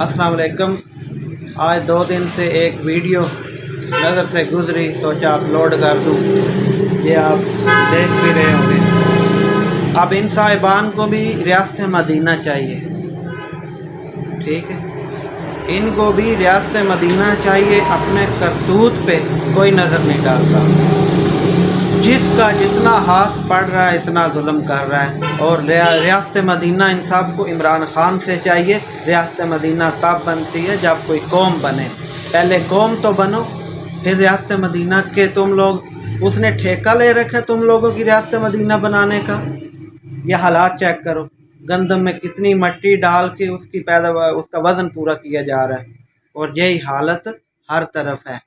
अस्सलाम वालेकुम। आज 2 दिन से एक वीडियो नज़र से गुजरी, सोचा अपलोड कर दूँ। ये आप देख भी रहे होंगे। अब इन साहिबान को भी रियासत मदीना चाहिए, ठीक है। इनको भी रियासत मदीना चाहिए। अपने करतूत पे कोई नज़र नहीं डालता। जिसका जितना हाथ पड़ रहा है इतना जुल्म कर रहा है। और रियासत मदीना इन सब को इमरान खान से चाहिए। रियासत मदीना तब बनती है जब कोई कौम बने। पहले कौम तो बनो, फिर रियासत मदीना के तुम लोग। उसने ठेका ले रखा है तुम लोगों की रियासत मदीना बनाने का। ये हालात चेक करो, गंदम में कितनी मट्टी डाल के उसकी पैदावार, उसका वज़न पूरा किया जा रहा है। और यही हालत हर तरफ है।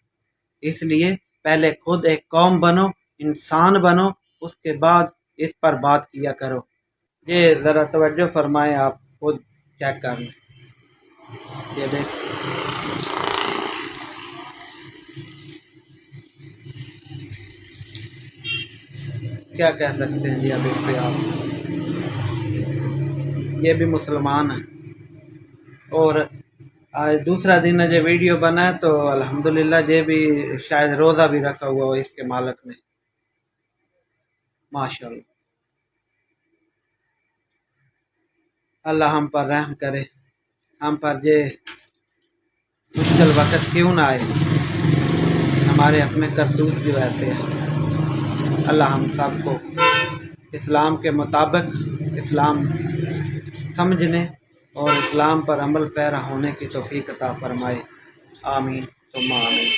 इसलिए पहले खुद एक कौम बनो, इंसान बनो, उसके बाद इस पर बात किया करो। ये ज़रा तवज्जो फरमाएं, आप खुद चेक कर लें। ये देख, क्या कह सकते हैं जी अब इस पे आप। ये भी मुसलमान है और आज दूसरा दिन है जो वीडियो बना है, तो अल्हम्दुलिल्लाह ये भी शायद रोज़ा भी रखा हुआ हो इसके मालिक ने, माशाअल्लाह। अल्लाह हम पर रहम करे। हम पर ये मुश्किल वक़्त क्यों ना आए, हमारे अपने करतूत भी वैसे हैं। अल्लाह हम सबको इस्लाम के मुताबिक इस्लाम समझने और इस्लाम पर अमल पैरा होने की तौफीक अता फरमाए। आमीन सुम्मा आमीन।